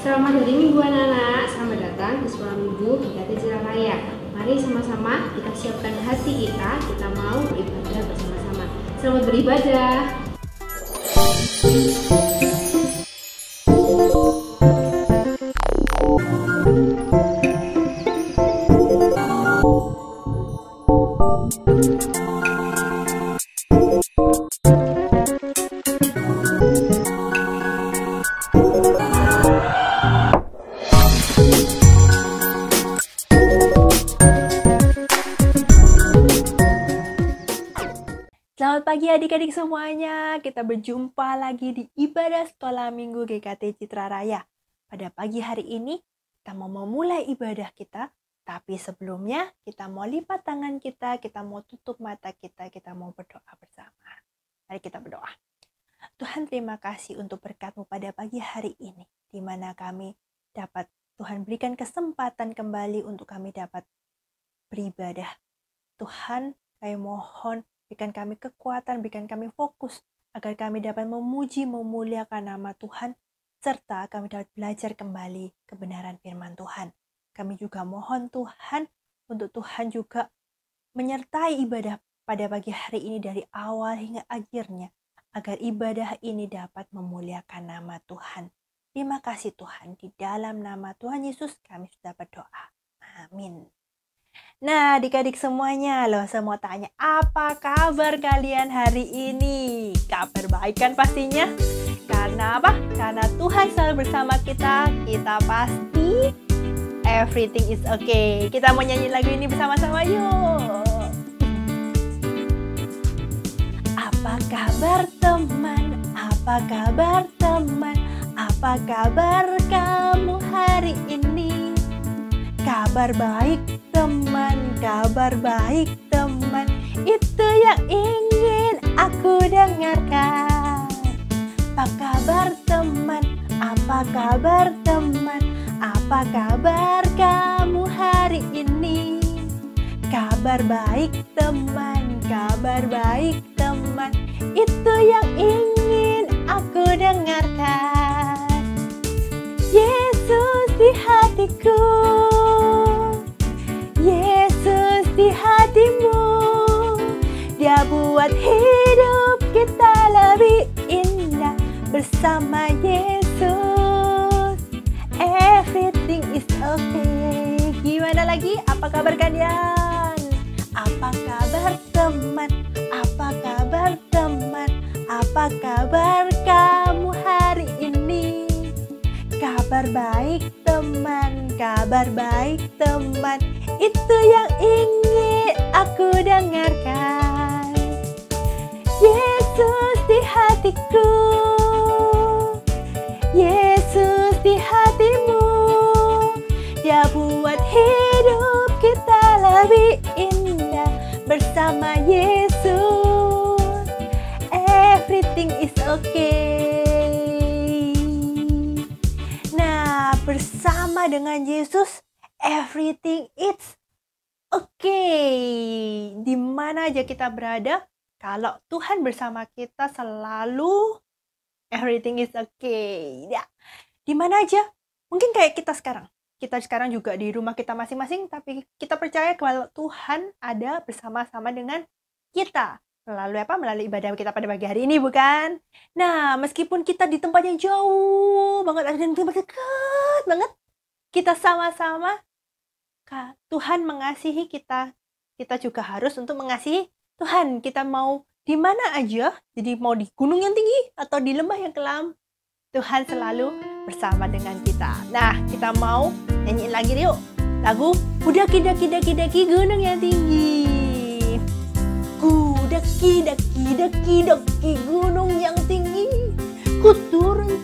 Selamat hari Minggu anak-anak, selamat datang di sekolah minggu GKT Citra Raya. Mari sama-sama kita siapkan hati kita mau beribadah bersama-sama. Selamat beribadah. Selamat pagi adik-adik semuanya, kita berjumpa lagi di ibadah sekolah minggu GKT Citra Raya. Pada pagi hari ini kita mau memulai ibadah kita, tapi sebelumnya kita mau lipat tangan kita mau tutup mata kita mau berdoa bersama. Mari kita berdoa. Tuhan, terima kasih untuk berkat-Mu pada pagi hari ini, di mana kami dapat Tuhan berikan kesempatan kembali untuk kami dapat beribadah. Tuhan, kami mohon berikan kami kekuatan, berikan kami fokus, agar kami dapat memuji, memuliakan nama Tuhan, serta kami dapat belajar kembali kebenaran firman Tuhan. Kami juga mohon Tuhan, untuk Tuhan juga menyertai ibadah pada pagi hari ini dari awal hingga akhirnya, agar ibadah ini dapat memuliakan nama Tuhan. Terima kasih Tuhan, di dalam nama Tuhan Yesus kami sudah berdoa. Amin. Nah, adik-adik semuanya, saya mau tanya, apa kabar kalian hari ini? Kabar baik kan pastinya? Karena apa? Karena Tuhan selalu bersama kita pasti everything is okay. Kita mau nyanyi lagu ini bersama-sama yuk. Apa kabar teman? Apa kabar teman? Apa kabar kamu hari ini? Kabar baik teman, kabar baik teman, itu yang ingin aku dengarkan. Apa kabar teman, apa kabar teman, apa kabar kamu hari ini? Kabar baik teman, kabar baik teman, itu yang ingin aku dengarkan. Yesus di hatiku, Yesus di hatimu, Dia buat hidup kita lebih indah bersama Yesus. Everything is okay. Gimana lagi? Apa kabar kalian? Apa kabar teman? Apa kabar teman? Apa kabar kamu hari ini? Kabar baik teman, kabar baik teman, itu yang ingin aku dengarkan. Yesus di hatiku, Yesus di hatimu, Dia buat hidup kita lebih indah bersama Yesus. Everything is okay. Bersama dengan Yesus, everything is okay. Di mana aja kita berada, kalau Tuhan bersama kita selalu everything is okay. Ya, di mana aja. Mungkin kayak kita sekarang. Kita sekarang juga di rumah kita masing-masing, tapi kita percaya kalau Tuhan ada bersama-sama dengan kita. Melalui ibadah kita pada pagi hari ini, bukan? Nah, meskipun kita di tempat yang jauh banget, ada di tempat dekat banget, kita sama-sama, Tuhan mengasihi kita. Kita juga harus untuk mengasihi Tuhan. Kita mau di mana aja, jadi mau di gunung yang tinggi atau di lembah yang kelam, Tuhan selalu bersama dengan kita. Nah, kita mau nyanyiin lagi yuk lagu Daki gunung yang tinggi. Daki gunung yang tinggi, ku turun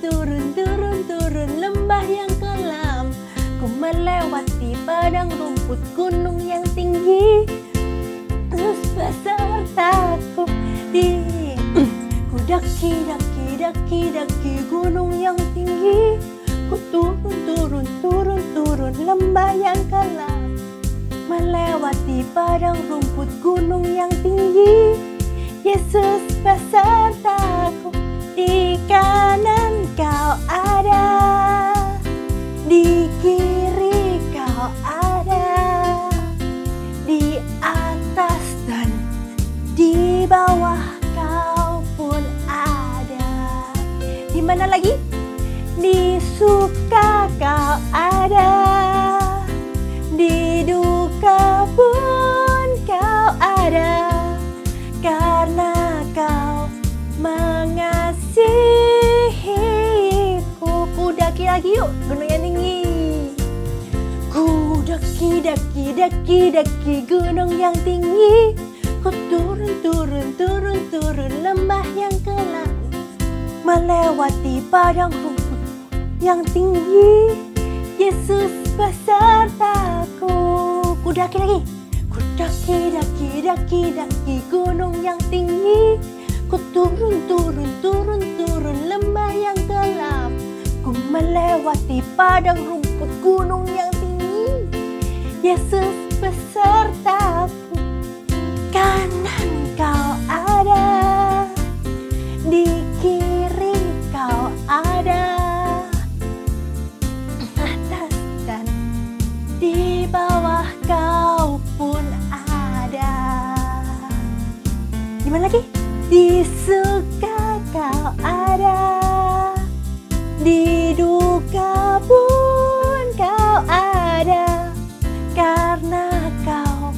lembah yang kelam, ku melewati padang rumput gunung yang tinggi, terus besertaku ku daki gunung yang tinggi, ku turun lembah yang kelam, melewati padang rumput gunung yang tinggi. Yesus besertaku, di kanan kau ada, lagi. Di suka kau ada, di duka pun kau ada, karena kau mengasihiku. Ku daki lagi yuk, gunung yang tinggi. Ku daki, daki, daki, daki gunung yang tinggi. Ku turun, turun, turun, turun lembah yang gelap, melewati padang rumput yang tinggi. Yesus besertaku. Ku daki lagi. Ku daki, daki, daki, daki gunung yang tinggi. Ku turun, turun, turun, turun lembah yang gelap. Ku melewati padang rumput gunung yang tinggi. Yesus besertaku. Kanan kau ada, di kiri kau ada, atas dan di bawah kau pun ada. Gimana lagi? Di suka kau ada, di duka pun kau ada, karena kau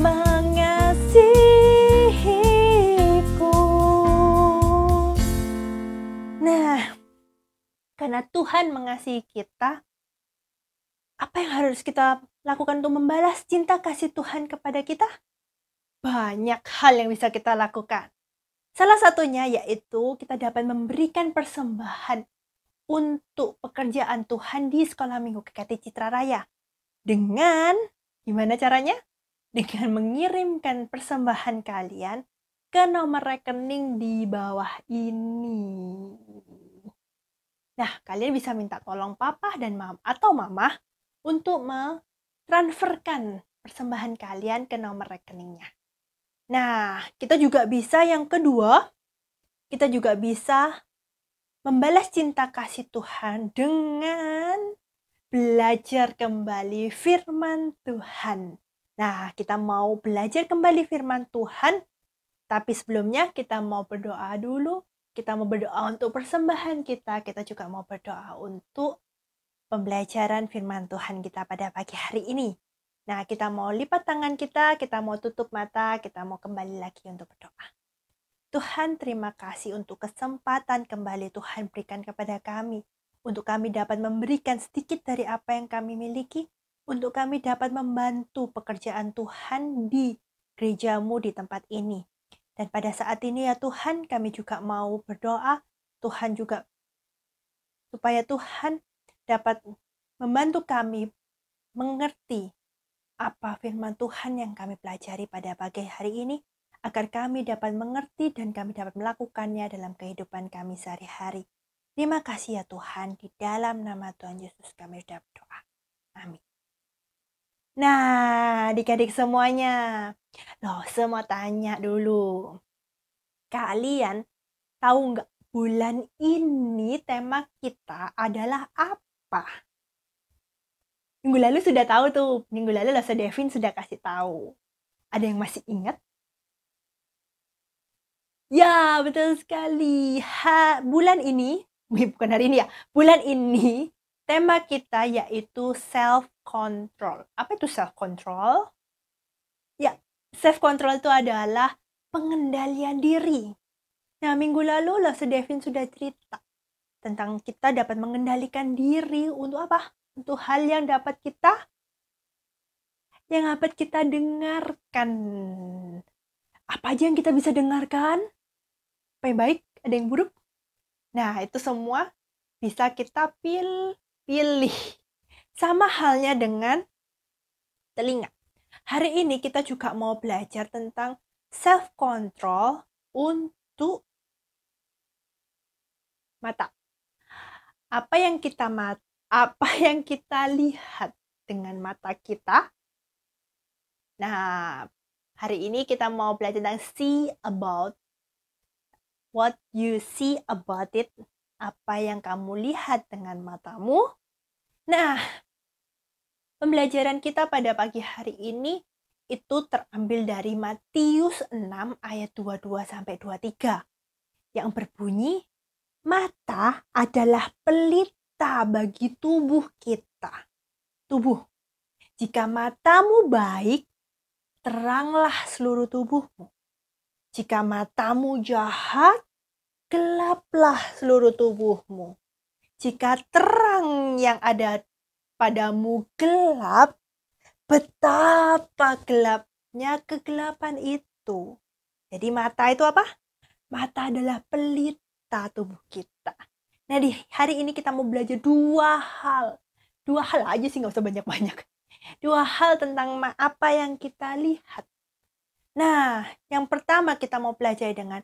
mengasihiku. Nah, karena Tuhan mengasihi kita, apa yang harus kita lakukan untuk membalas cinta kasih Tuhan kepada kita? Banyak hal yang bisa kita lakukan. Salah satunya yaitu kita dapat memberikan persembahan untuk pekerjaan Tuhan di Sekolah Minggu GKT Citra Raya. Dengan, gimana caranya? Dengan mengirimkan persembahan kalian ke nomor rekening di bawah ini. Nah, kalian bisa minta tolong papa dan mama atau mama untuk mentransferkan persembahan kalian ke nomor rekeningnya. Nah, kita juga bisa yang kedua, kita juga bisa membalas cinta kasih Tuhan dengan belajar kembali firman Tuhan. Nah, kita mau belajar kembali firman Tuhan, tapi sebelumnya kita mau berdoa dulu. Kita mau berdoa untuk persembahan kita juga mau berdoa untuk pembelajaran firman Tuhan kita pada pagi hari ini. Nah, kita mau lipat tangan kita mau tutup mata, kita mau kembali lagi untuk berdoa. Tuhan, terima kasih untuk kesempatan kembali Tuhan berikan kepada kami. Untuk kami dapat memberikan sedikit dari apa yang kami miliki, untuk kami dapat membantu pekerjaan Tuhan di gerejamu di tempat ini. Dan pada saat ini ya Tuhan, kami juga mau berdoa, Tuhan juga supaya Tuhan dapat membantu kami mengerti apa firman Tuhan yang kami pelajari pada pagi hari ini, agar kami dapat mengerti dan kami dapat melakukannya dalam kehidupan kami sehari-hari. Terima kasih ya Tuhan, di dalam nama Tuhan Yesus kami sudah berdoa. Amin. Nah, adik-adik semuanya, loh semua tanya dulu. Kalian tahu nggak bulan ini tema kita adalah apa? Minggu lalu sudah tahu tuh, minggu lalu Lasa Devin sudah kasih tahu. Ada yang masih ingat? Ya, betul sekali. Bulan ini, bukan hari ini ya, bulan ini tema kita yaitu self-control. Apa itu self-control? Ya, self-control itu adalah pengendalian diri. Nah, minggu lalu Lasa Devin sudah cerita tentang kita dapat mengendalikan diri untuk apa? Untuk hal yang dapat kita dengarkan. Apa aja yang kita bisa dengarkan? Apa yang baik, ada yang buruk? Nah, itu semua bisa kita pilih. Sama halnya dengan telinga. Hari ini kita juga mau belajar tentang self-control untuk mata. Apa yang kita lihat dengan mata kita. Nah, hari ini kita mau belajar tentang see about what you see about it. Apa yang kamu lihat dengan matamu. Nah, pembelajaran kita pada pagi hari ini itu terambil dari Matius 6 ayat 22 sampai 23 yang berbunyi, Mata adalah pelita bagi tubuh kita. Tubuh. Jika matamu baik, teranglah seluruh tubuhmu. Jika matamu jahat, gelaplah seluruh tubuhmu. Jika terang yang ada padamu gelap, betapa gelapnya kegelapan itu. Jadi mata itu apa? Mata adalah pelita tubuh kita. Nah, di hari ini kita mau belajar dua hal. Dua hal aja sih, nggak usah banyak-banyak. Dua hal tentang apa yang kita lihat. Nah, yang pertama kita mau pelajari dengan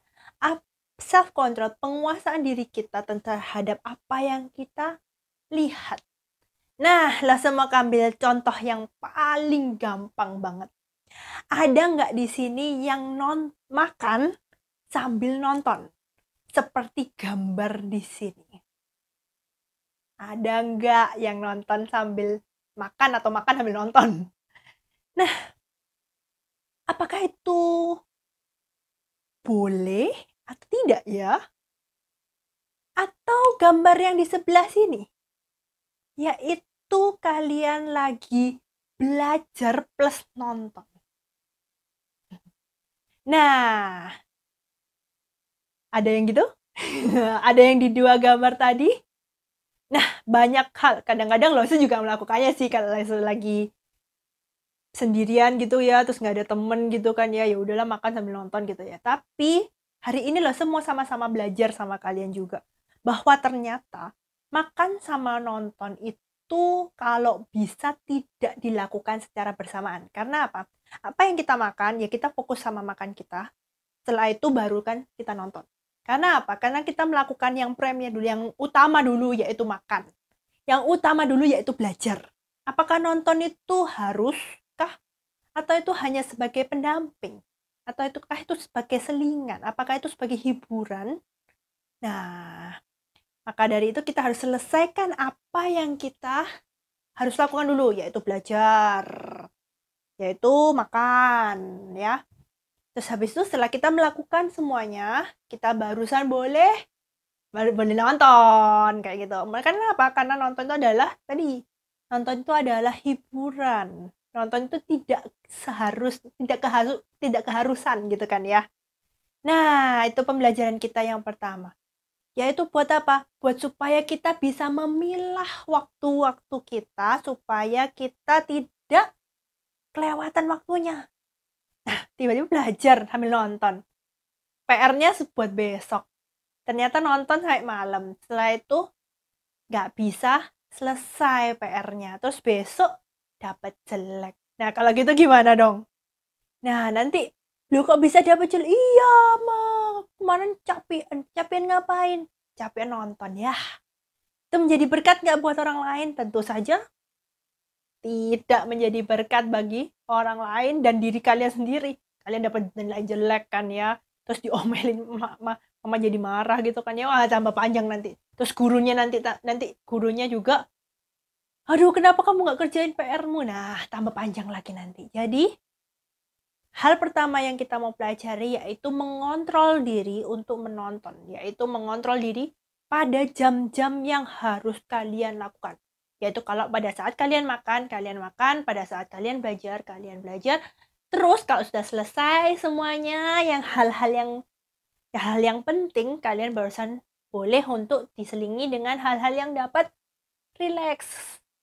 self-control, penguasaan diri kita terhadap apa yang kita lihat. Nah, langsung mau ambil contoh yang paling gampang banget. Ada nggak di sini yang makan sambil nonton? Seperti gambar di sini. Ada nggak yang nonton sambil makan atau makan sambil nonton? Nah, apakah itu boleh atau tidak ya? Atau gambar yang di sebelah sini, yaitu kalian lagi belajar plus nonton. Nah, ada yang gitu? Ada yang di dua gambar tadi? Nah, banyak hal. Kadang-kadang Losu juga melakukannya sih kalau lagi sendirian gitu ya, terus nggak ada temen gitu kan ya, ya udahlah makan sambil nonton gitu ya. Tapi hari ini Losu mau sama-sama belajar sama kalian juga bahwa ternyata makan sama nonton itu kalau bisa tidak dilakukan secara bersamaan. Karena apa? Apa yang kita makan, ya kita fokus sama makan kita. Setelah itu baru kan kita nonton. Karena apa? Karena kita melakukan yang premier dulu, yang utama dulu yaitu makan. Yang utama dulu yaitu belajar. Apakah nonton itu haruskah? Atau itu hanya sebagai pendamping? Atau itu sebagai selingan? Apakah itu sebagai hiburan? Nah, maka dari itu kita harus selesaikan apa yang kita harus lakukan dulu, yaitu belajar, yaitu makan, ya. Terus habis itu setelah kita melakukan semuanya, kita barusan boleh nonton, kayak gitu. Karena apa? Karena nonton itu adalah, nonton itu adalah hiburan. Nonton itu tidak keharusan gitu kan ya. Nah, itu pembelajaran kita yang pertama. Yaitu buat apa? Buat supaya kita bisa memilah waktu-waktu kita supaya kita tidak kelewatan waktunya. Nah, tiba-tiba belajar sambil nonton. PR-nya buat besok. Ternyata nonton sampai malam. Setelah itu nggak bisa selesai PR-nya. Terus besok dapat jelek. Nah, kalau gitu gimana dong? Nah, nanti, lu kok bisa dapat jelek? Iya, Mak. Kemarin capean ngapain? Capean nonton ya. Itu menjadi berkat nggak buat orang lain? Tentu saja tidak menjadi berkat bagi orang lain dan diri kalian sendiri. Kalian dapat nilai jelek kan ya. Terus diomelin mama jadi marah gitu kan ya. Wah, tambah panjang nanti. Terus gurunya nanti gurunya juga, aduh kenapa kamu nggak kerjain PR-mu? Nah, tambah panjang lagi nanti. Jadi, hal pertama yang kita mau pelajari yaitu mengontrol diri untuk menonton. Yaitu mengontrol diri pada jam-jam yang harus kalian lakukan. Yaitu kalau pada saat kalian makan, pada saat kalian belajar. Terus kalau sudah selesai semuanya, hal-hal yang penting, kalian barusan boleh untuk diselingi dengan hal-hal yang dapat relax,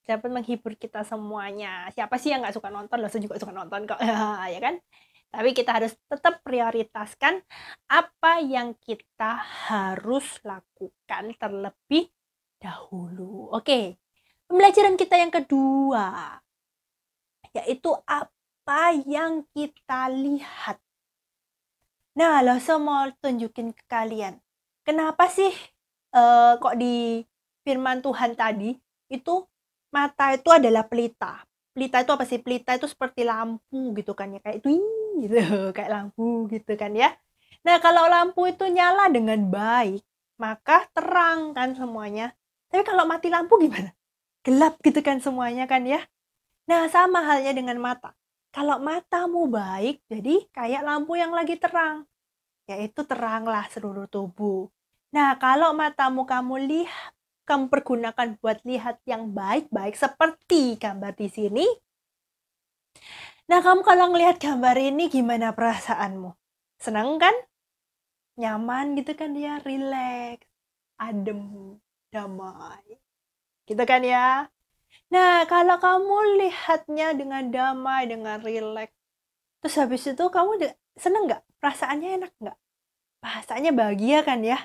dapat menghibur kita semuanya. Siapa sih yang nggak suka nonton? Lo juga suka nonton kok, ya kan? Tapi kita harus tetap prioritaskan apa yang kita harus lakukan terlebih dahulu. Oke, pembelajaran kita yang kedua, yaitu apa yang kita lihat. Nah, Loso mau tunjukin ke kalian. Kenapa sih kok di firman Tuhan tadi, itu mata itu adalah pelita. Pelita itu apa sih? Pelita itu seperti lampu gitu kan ya. Kayak gitu, kayak lampu gitu kan ya. Nah, kalau lampu itu nyala dengan baik, maka terang kan semuanya. Tapi kalau mati lampu gimana? Gelap gitu kan semuanya kan ya. Nah, sama halnya dengan mata. Kalau matamu baik, jadi kayak lampu yang lagi terang. Yaitu teranglah seluruh tubuh. Nah, kalau matamu kamu pergunakan buat lihat yang baik-baik seperti gambar di sini. Nah, kamu kalau ngelihat gambar ini gimana perasaanmu? Senang kan? Nyaman gitu kan dia, rileks, adem, damai. Gitu kan ya? Nah, kalau kamu lihatnya dengan damai, dengan rileks, terus habis itu kamu seneng nggak? Perasaannya enak nggak? Perasaannya bahagia kan ya?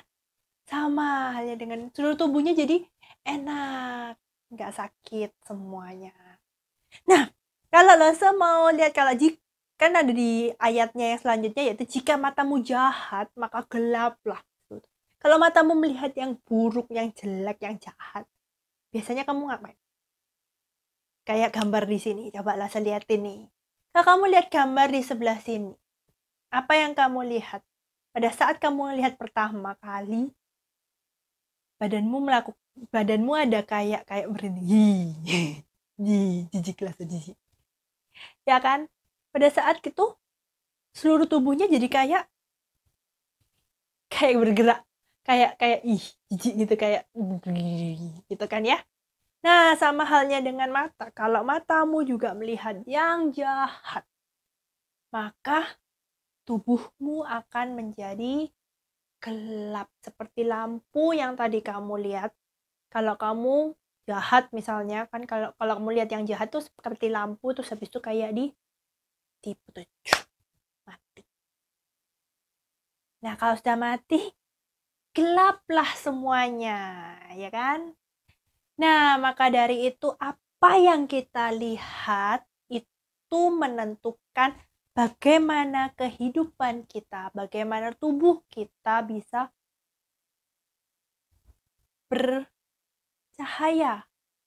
Sama halnya dengan seluruh tubuhnya jadi enak, nggak sakit semuanya. Nah, kalau Lasa mau lihat kan ada di ayatnya yang selanjutnya yaitu jika matamu jahat maka gelaplah. Kalau matamu melihat yang buruk, yang jelek, yang jahat, biasanya kamu ngapain? Kayak gambar di sini, coba Lasa lihatin nih. Kalau kamu lihat gambar di sebelah sini, apa yang kamu lihat? Pada saat kamu lihat pertama kali, badanmu ada kayak merinding. Jijik lah, jijik. Ya kan? Pada saat itu seluruh tubuhnya jadi kayak bergerak, kayak ih, jijik gitu, kayak gitu kan ya. Nah, sama halnya dengan mata. Kalau matamu juga melihat yang jahat, maka tubuhmu akan menjadi gelap seperti lampu yang tadi kamu lihat. Kalau kamu jahat misalnya kan, kalau kamu lihat yang jahat tuh seperti lampu, terus habis itu kayak ditipu tuh, mati. Nah, kalau sudah mati, gelaplah semuanya, ya kan? Nah, maka dari itu apa yang kita lihat itu menentukan bagaimana kehidupan kita, bagaimana tubuh kita bisa bercahaya,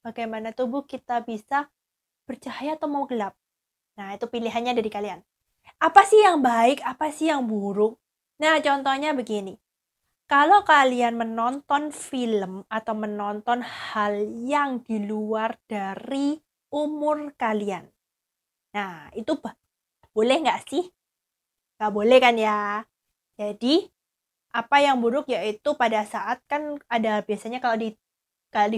bagaimana tubuh kita bisa bercahaya atau mau gelap. Nah, itu pilihannya dari kalian. Apa sih yang baik, apa sih yang buruk? Nah, contohnya begini. Kalau kalian menonton film atau menonton hal yang di luar dari umur kalian. Nah, itu boleh nggak sih? Nggak boleh kan ya? Jadi, apa yang buruk yaitu pada saat kan ada biasanya kalau di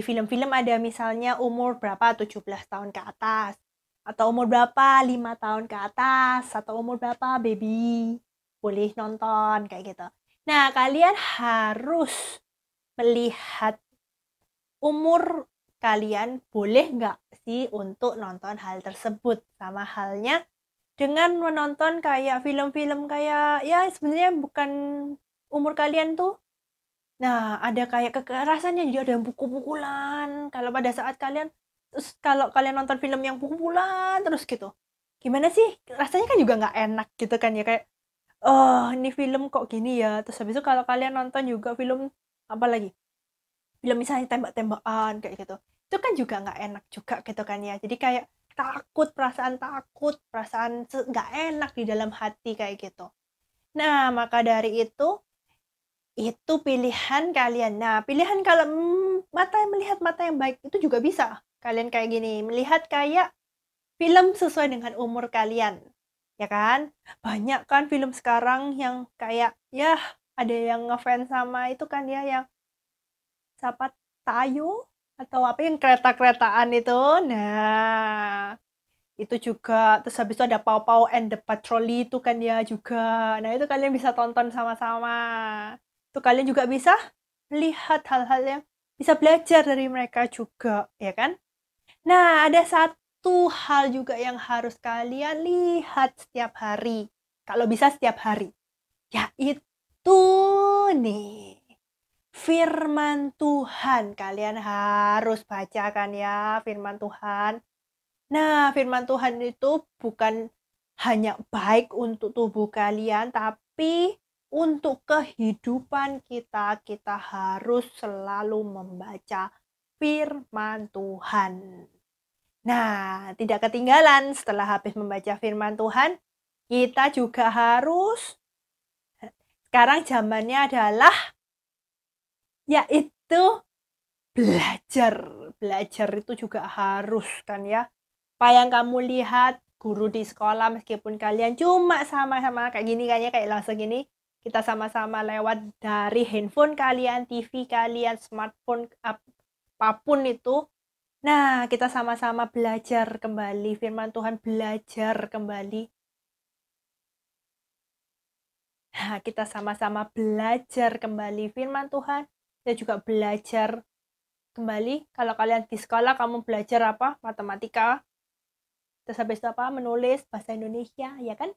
film-film ada misalnya umur berapa 17 tahun ke atas. Atau umur berapa 5 tahun ke atas. Atau umur berapa baby. Boleh nonton kayak gitu. Nah, kalian harus melihat umur kalian boleh nggak sih untuk nonton hal tersebut. Sama halnya dengan menonton kayak film-film kayak ya sebenarnya bukan umur kalian tuh. Nah, ada kayak kekerasannya, jadi ada yang pukul-pukulan. Kalau pada saat kalau kalian nonton film yang pukul-pukulan terus gitu. Gimana sih? Rasanya kan juga nggak enak gitu kan ya. Kayak, oh ini film kok gini ya. Terus habis itu kalau kalian nonton juga film, apa lagi? Film misalnya tembak-tembakan kayak gitu. Itu kan juga nggak enak juga gitu kan ya. Jadi kayak takut, perasaan nggak enak di dalam hati kayak gitu. Nah, maka dari itu pilihan kalian. Nah, pilihan kalau melihat mata yang baik itu juga bisa. Kalian kayak gini, melihat kayak film sesuai dengan umur kalian. Ya kan? Banyak kan film sekarang yang kayak, ya ada yang ngefans sama itu kan ya, yang siapa, Tayo? Atau apa yang kereta-keretaan itu. Nah, itu juga. Terus habis itu ada Pau Pau and the Patrolly itu kan ya juga. Nah, itu kalian bisa tonton sama-sama. Itu kalian juga bisa melihat hal-hal yang bisa belajar dari mereka juga, ya kan? Nah, ada satu hal juga yang harus kalian lihat setiap hari. Kalau bisa setiap hari. Yaitu nih, firman Tuhan. Kalian harus bacakan ya firman Tuhan. Nah, firman Tuhan itu bukan hanya baik untuk tubuh kalian, tapi untuk kehidupan kita harus selalu membaca firman Tuhan. Nah, tidak ketinggalan setelah habis membaca firman Tuhan, kita juga harus, sekarang zamannya adalah, yaitu belajar. Belajar itu juga harus kan ya. Apa yang kamu lihat guru di sekolah, meskipun kalian cuma sama-sama kayak gini, kayaknya kayak langsung gini, Kita sama-sama lewat dari handphone kalian, TV kalian, smartphone, apapun itu. Nah, kita sama-sama belajar kembali firman Tuhan, belajar kembali. Nah, kita sama-sama belajar kembali firman Tuhan. Kita juga belajar kembali. Kalau kalian di sekolah, kamu belajar apa? Matematika. Terus habis itu apa? Menulis bahasa Indonesia, ya kan?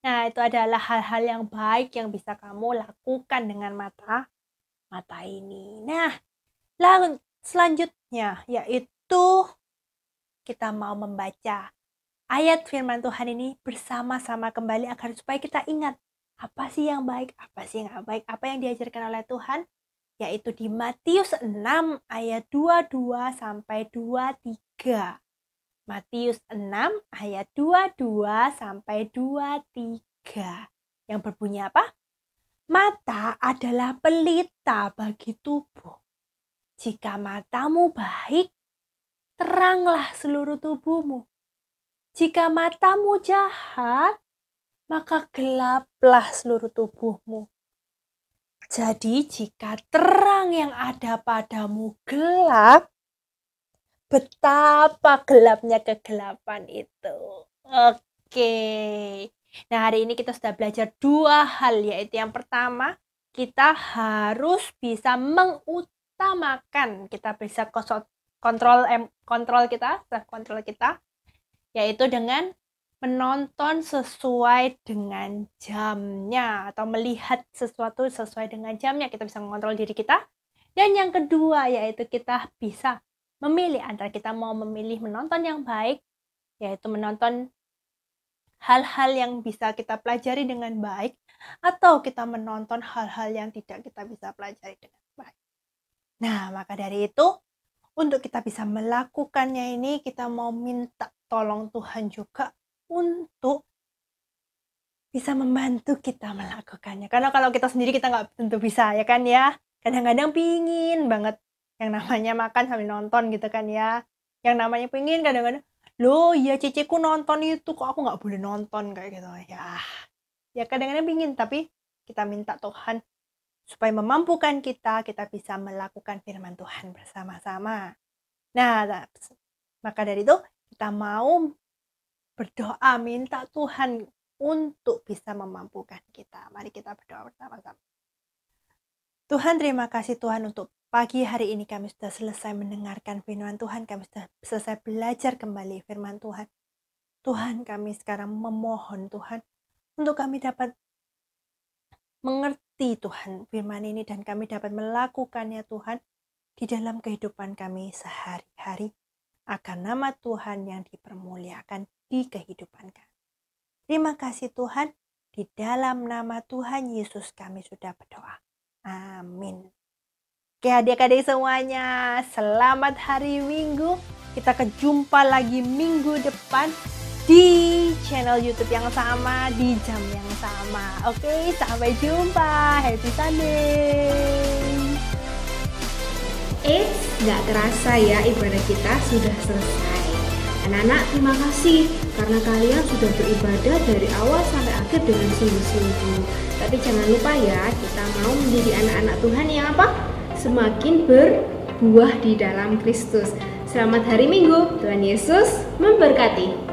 Nah, itu adalah hal-hal yang baik yang bisa kamu lakukan dengan mata ini. Nah, lalu selanjutnya yaitu kita mau membaca ayat firman Tuhan ini bersama-sama kembali agar supaya kita ingat apa sih yang baik, apa sih yang nggak baik, apa yang diajarkan oleh Tuhan, yaitu di Matius 6 ayat 22 sampai 23. Matius 6 ayat 22 sampai 23 yang berbunyi apa? Mata adalah pelita bagi tubuh. Jika matamu baik, teranglah seluruh tubuhmu. Jika matamu jahat, maka gelaplah seluruh tubuhmu. Jadi jika terang yang ada padamu gelap, betapa gelapnya kegelapan itu. Oke. Nah, hari ini kita sudah belajar 2 hal, yaitu yang pertama, kita harus bisa mengutamakan, kita bisa kontrol kita, self kontrol kita, yaitu dengan menonton sesuai dengan jamnya atau melihat sesuatu sesuai dengan jamnya. Kita bisa mengontrol diri kita. Dan yang kedua, yaitu kita bisa memilih antara kita mau memilih menonton yang baik, yaitu menonton hal-hal yang bisa kita pelajari dengan baik, atau kita menonton hal-hal yang tidak kita bisa pelajari dengan baik. Nah, maka dari itu, untuk kita bisa melakukannya ini, kita mau minta tolong Tuhan juga untuk bisa membantu kita melakukannya. Karena kalau kita sendiri kita nggak tentu bisa, ya kan ya. Kadang-kadang pingin banget yang namanya makan sambil nonton gitu kan ya. Yang namanya pingin kadang-kadang, loh ya ceceku nonton itu, kok aku nggak boleh nonton kayak gitu. Ya kadang-kadang pingin, tapi kita minta Tuhan supaya memampukan kita bisa melakukan firman Tuhan bersama-sama. Nah, maka dari itu kita mau berdoa minta Tuhan untuk bisa memampukan kita. Mari kita berdoa bersama-sama. Tuhan, terima kasih Tuhan untuk pagi hari ini kami sudah selesai mendengarkan firman Tuhan. Kami sudah selesai belajar kembali firman Tuhan. Tuhan, kami sekarang memohon Tuhan untuk kami dapat mengerti Tuhan firman ini dan kami dapat melakukannya Tuhan di dalam kehidupan kami sehari-hari agar nama Tuhan yang dipermuliakan di kehidupan kami. Terima kasih Tuhan, di dalam nama Tuhan Yesus kami sudah berdoa. Amin. Oke adik-adik semuanya, selamat hari Minggu. Kita kejumpa lagi minggu depan di channel YouTube yang sama, di jam yang sama. Oke, sampai jumpa. Happy Sunday. Nggak terasa ya ibadah kita sudah selesai. Anak-anak, terima kasih karena kalian sudah beribadah dari awal sampai akhir dengan sungguh-sungguh. Tapi jangan lupa ya, kita mau menjadi anak-anak Tuhan yang apa? Semakin berbuah di dalam Kristus. Selamat hari Minggu, Tuhan Yesus memberkati.